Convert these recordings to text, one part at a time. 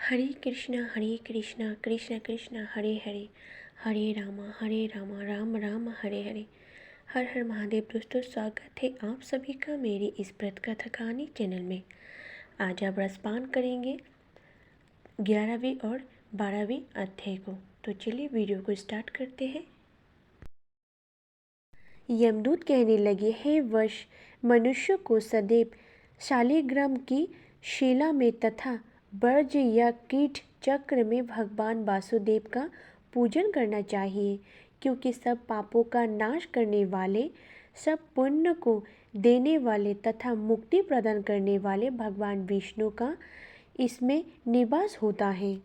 हरे कृष्णा कृष्ण कृष्ण हरे हरे, हरे रामा राम राम हरे हरे। हर हर महादेव। दोस्तों, स्वागत है आप सभी का मेरी इस व्रत कथा कहानी चैनल में। आज आप रसपान करेंगे 11वीं और 12वीं अध्याय को। तो चलिए वीडियो को स्टार्ट करते हैं। यमदूत कहने लगे, हे वश मनुष्य को सदैव शालिग्राम की शिला में तथा बर्ज या कीट चक्र में भगवान वासुदेव का पूजन करना चाहिए, क्योंकि सब पापों का नाश करने वाले, सब पुण्य को देने वाले तथा मुक्ति प्रदान करने वाले भगवान विष्णु का इसमें निवास होता है।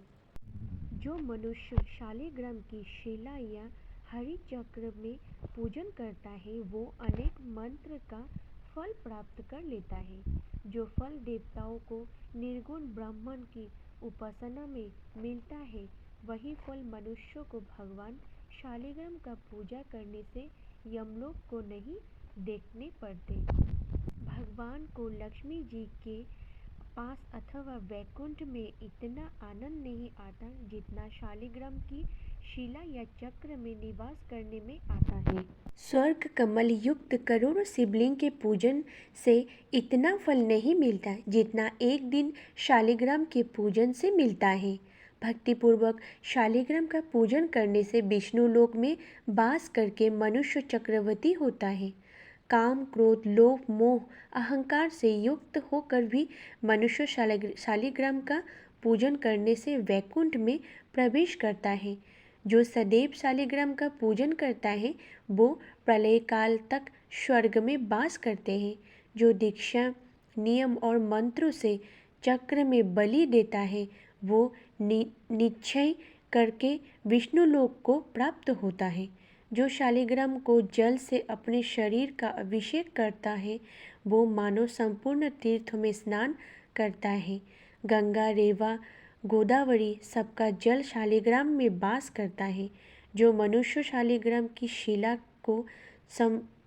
जो मनुष्य शालिग्राम की शिला या हरि चक्र में पूजन करता है वो अनेक मंत्र का फल प्राप्त कर लेता है। जो फल देवताओं को निर्गुण ब्रह्मन की उपासना में मिलता है, वही फल मनुष्य को भगवान शालिग्राम का पूजा करने से यमलोक को नहीं देखने पड़ते। भगवान को लक्ष्मी जी के पास अथवा वैकुंठ में इतना आनंद नहीं आता जितना शालिग्राम की शिला या चक्र में निवास करने में आता है। स्वर्ग कमल युक्त करोड़ों शिवलिंग के पूजन से इतना फल नहीं मिलता जितना एक दिन शालिग्राम के पूजन से मिलता है। भक्तिपूर्वक शालिग्राम का पूजन करने से विष्णु लोक में वास करके मनुष्य चक्रवर्ती होता है। काम, क्रोध, लोभ, मोह, अहंकार से युक्त होकर भी मनुष्य शालिग्राम का पूजन करने से वैकुंठ में प्रवेश करता है। जो सदैव शालिग्राम का पूजन करता है वो प्रलय काल तक स्वर्ग में वास करते हैं। जो दीक्षा, नियम और मंत्रों से चक्र में बलि देता है वो निश्चय करके विष्णु लोक को प्राप्त होता है। जो शालिग्राम को जल से अपने शरीर का अभिषेक करता है वो मानो संपूर्ण तीर्थों में स्नान करता है। गंगा, रेवा, गोदावरी सबका जल शालिग्राम में वास करता है। जो मनुष्य शालिग्राम की शिला को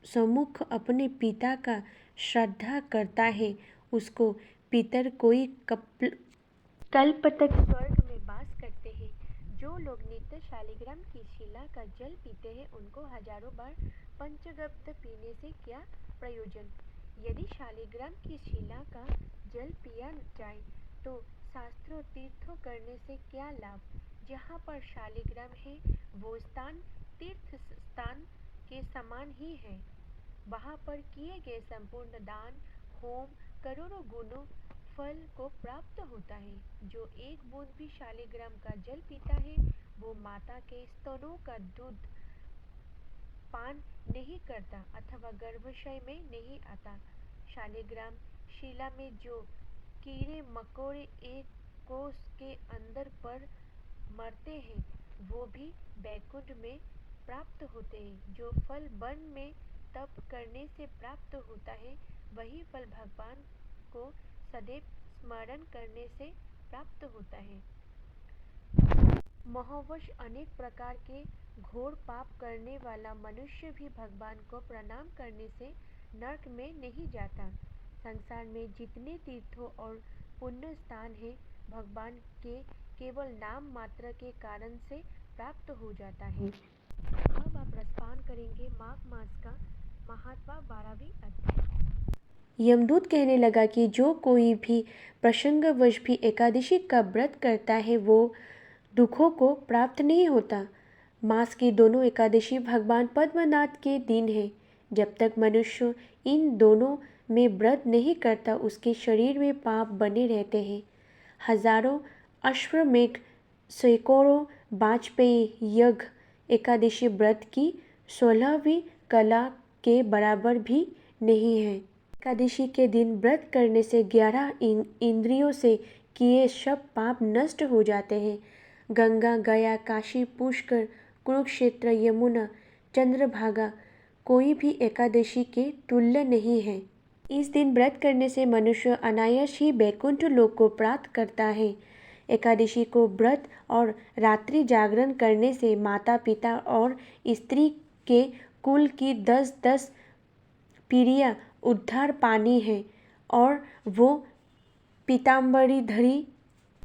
सम्मुख अपने पिता का श्रद्धा करता है उसको पितर कोई कल्प तक स्वर्ग में वास करते हैं। जो लोग नित्य शालिग्राम की शिला का जल पीते हैं उनको हजारों बार पंचगव्य पीने से क्या प्रयोजन। यदि शालिग्राम की शिला का जल पिया जाए तो शास्त्रों तीर्थों करने से क्या लाभ। जहाँ पर शालिग्राम है वो स्थान तीर्थ स्थान के समान ही है। वहाँ पर किए गए संपूर्ण दान, होम करोड़ों गुणों फल को प्राप्त होता है। जो एक बूंद भी शालिग्राम का जल पीता है वो माता के स्तनों का दूध पान नहीं करता अथवा गर्भाशय में नहीं आता। शालिग्राम शिला में जो कीड़े मकोड़े एक कोस के अंदर पर मरते हैं वो भी वैकुंठ में प्राप्त होते हैं। जो फल वन में तप करने से प्राप्त होता है वही फल भगवान को सदैव स्मरण करने से प्राप्त होता है। मोहवश अनेक प्रकार के घोर पाप करने वाला मनुष्य भी भगवान को प्रणाम करने से नरक में नहीं जाता। संसार में जितने तीर्थों और पुण्य स्थान हैं भगवान के केवल नाम मात्र के कारण से प्राप्त हो जाता है। अब आप रसपान करेंगे माघ मास का महात्मा 12वीं अध्याय। यमदूत कहने लगा कि जो कोई भी प्रसंगवश भी एकादशी का व्रत करता है वो दुखों को प्राप्त नहीं होता। मास की दोनों एकादशी भगवान पद्मनाथ के दिन है। जब तक मनुष्य इन दोनों में व्रत नहीं करता उसके शरीर में पाप बने रहते हैं। हजारों अश्वमेघ, सैकड़ों वाजपेयी यज्ञ एकादशी व्रत की 16वीं कला के बराबर भी नहीं है। एकादशी के दिन व्रत करने से 11 इंद्रियों से किए सब पाप नष्ट हो जाते हैं। गंगा, गया, काशी, पुष्कर, कुरुक्षेत्र, यमुना, चंद्रभागा कोई भी एकादशी के तुल्य नहीं है। इस दिन व्रत करने से मनुष्य अनायास ही वैकुंठ लोक को प्राप्त करता है। एकादशी को व्रत और रात्रि जागरण करने से माता पिता और स्त्री के कुल की 10-10 पीढ़ियां उद्धार पानी है और वो पीताम्बरी धरी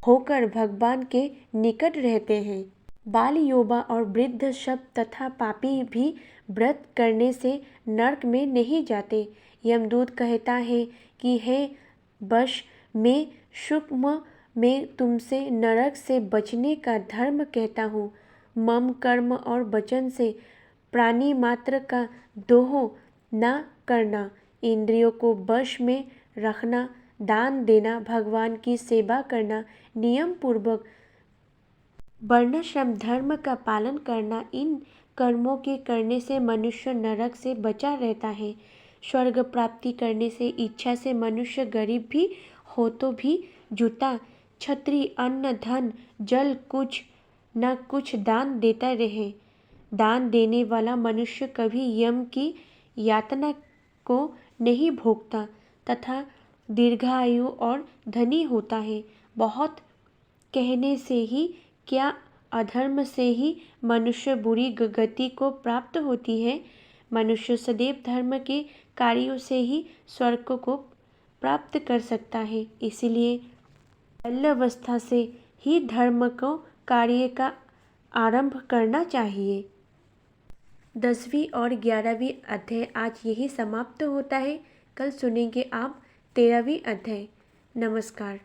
होकर भगवान के निकट रहते हैं। बाल, युवा और वृद्ध सब तथा पापी भी व्रत करने से नरक में नहीं जाते। यमदूत कहता है कि हे वश, मैं सूक्ष्म में तुमसे नरक से बचने का धर्म कहता हूँ। मम कर्म और वचन से प्राणी मात्र का द्रोह न करना, इंद्रियों को वश में रखना, दान देना, भगवान की सेवा करना, नियम पूर्वक वर्णाश्रम धर्म का पालन करना, इन कर्मों के करने से मनुष्य नरक से बचा रहता है। स्वर्ग प्राप्ति करने से इच्छा से मनुष्य गरीब भी हो तो भी जूता, छत्री, अन्न, धन, जल कुछ न कुछ दान देता रहे। दान देने वाला मनुष्य कभी यम की यातना को नहीं भोगता तथा दीर्घायु और धनी होता है। बहुत कहने से ही क्या, अधर्म से ही मनुष्य बुरी गति को प्राप्त होती है। मनुष्य सदैव धर्म के कार्यों से ही स्वर्ग को प्राप्त कर सकता है। इसलिए बाल्यावस्था से ही धर्म को कार्य का आरंभ करना चाहिए। 10वीं और 11वीं अध्याय आज यही समाप्त होता है। कल सुनेंगे आप 13वीं अध्याय। नमस्कार।